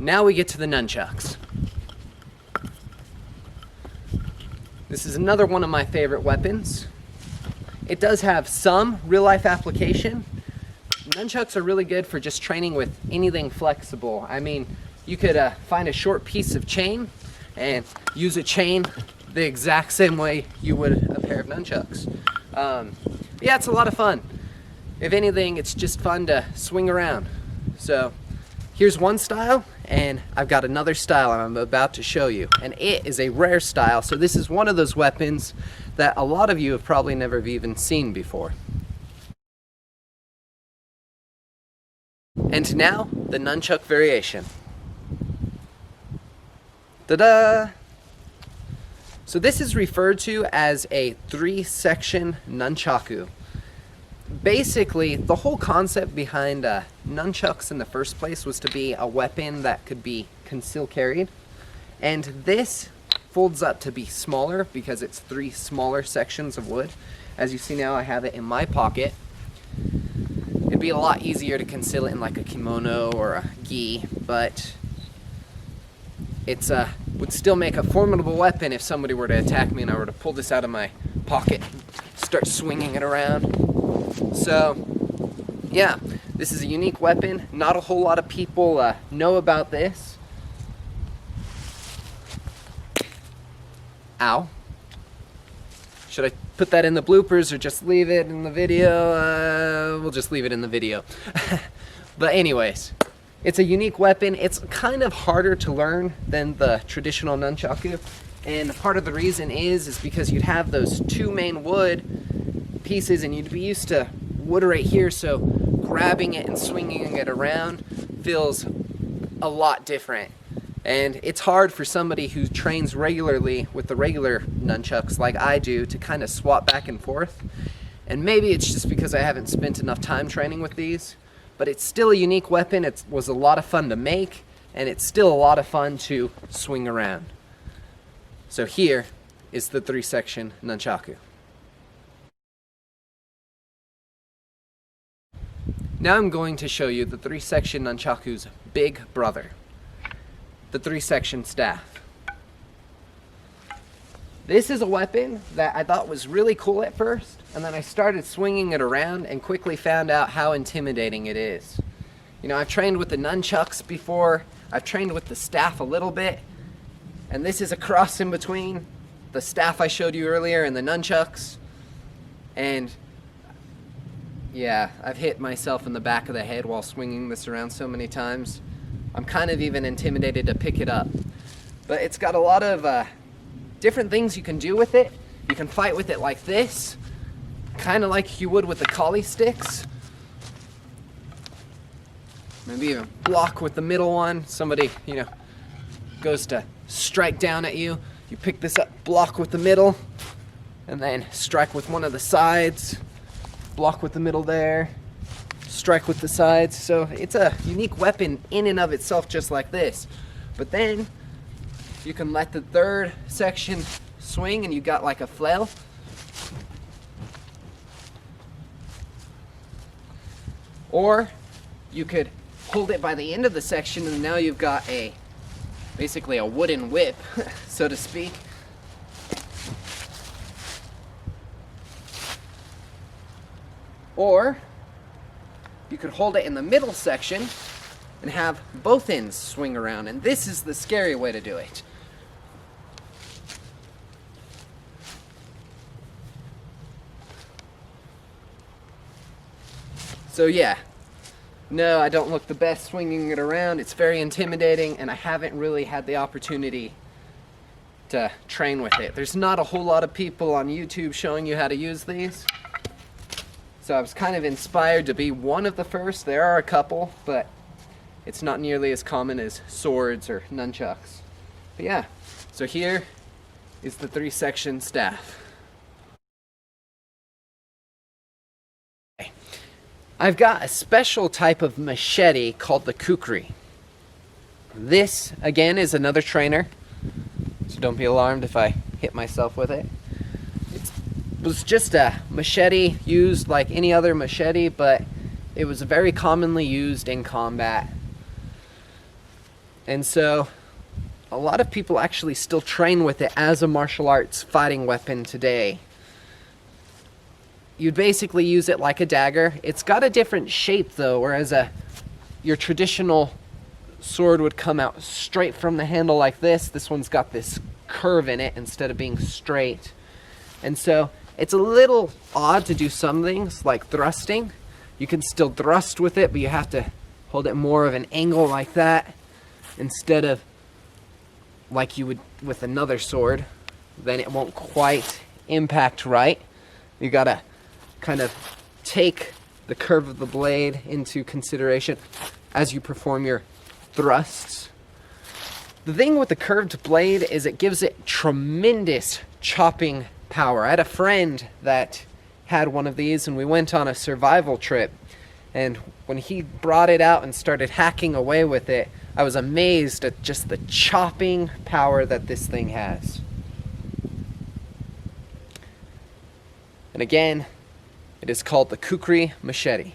Now we get to the nunchucks. This is another one of my favorite weapons. It does have some real-life application. Nunchucks are really good for just training with anything flexible. I mean, you could find a short piece of chain and use a chain the exact same way you would a pair of nunchucks. Yeah, it's a lot of fun. If anything, it's just fun to swing around. So here's one style, and I've got another style I'm about to show you. And it is a rare style, so this is one of those weapons that a lot of you have probably never even seen before. And now, the nunchuck variation. Ta-da! So this is referred to as a 3-section nunchaku. Basically, the whole concept behind nunchucks in the first place was to be a weapon that could be concealed carried. And this folds up to be smaller because it's 3 smaller sections of wood. As you see now, I have it in my pocket. It'd be a lot easier to conceal it in like a kimono or a gi, but it's would still make a formidable weapon if somebody were to attack me and I were to pull this out of my pocket, start swinging it around. So, yeah, this is a unique weapon. Not a whole lot of people know about this. Ow. Should I put that in the bloopers or just leave it in the video? We'll just leave it in the video. But anyways, it's a unique weapon. It's kind of harder to learn than the traditional nunchaku. And part of the reason is because you'd have those 2 main wood pieces and you'd be used to wood right here, so grabbing it and swinging it around feels a lot different. And it's hard for somebody who trains regularly with the regular nunchucks like I do to kind of swap back and forth. And maybe it's just because I haven't spent enough time training with these, but it's still a unique weapon. It was a lot of fun to make, and it's still a lot of fun to swing around. So here is the 3-section nunchaku. Now I'm going to show you the 3-section nunchaku's big brother, the 3-section staff. This is a weapon that I thought was really cool at first, and then I started swinging it around and quickly found out how intimidating it is. You know, I've trained with the nunchucks before, I've trained with the staff a little bit, and this is a cross in between the staff I showed you earlier and the nunchucks. And yeah, I've hit myself in the back of the head while swinging this around so many times. I'm kind of even intimidated to pick it up. But it's got a lot of different things you can do with it. You can fight with it like this, kind of like you would with the collie sticks. Maybe even block with the middle one. Somebody, you know, goes to strike down at you. You pick this up, block with the middle, and then strike with one of the sides. Block with the middle there, strike with the sides. So it's a unique weapon in and of itself, just like this. But then you can let the 3rd section swing and you got like a flail. Or you could hold it by the end of the section and now you've got basically a wooden whip, so to speak. Or you could hold it in the middle section and have both ends swing around, and this is the scary way to do it. So yeah, No, I don't look the best swinging it around. It's very intimidating, and I haven't really had the opportunity to train with it. There's not a whole lot of people on YouTube showing you how to use these. So I was kind of inspired to be one of the first. There are a couple, but it's not nearly as common as swords or nunchucks. But yeah, so here is the 3-section staff. I've got a special type of machete called the Kukri. This, again, is another trainer, so don't be alarmed if I hit myself with it. It was just a machete used like any other machete, but it was very commonly used in combat. And so a lot of people actually still train with it as a martial arts fighting weapon today. You'd basically use it like a dagger. It's got a different shape though, whereas your traditional sword would come out straight from the handle like this. This one's got this curve in it instead of being straight. And so it's a little odd to do some things like thrusting. You can still thrust with it, but you have to hold it more of an angle like that instead of like you would with another sword. Then it won't quite impact right. You gotta kind of take the curve of the blade into consideration as you perform your thrusts. The thing with the curved blade is it gives it tremendous chopping power. I had a friend that had one of these and we went on a survival trip, and when he brought it out and started hacking away with it, I was amazed at just the chopping power that this thing has. And again, it is called the Kukri Machete.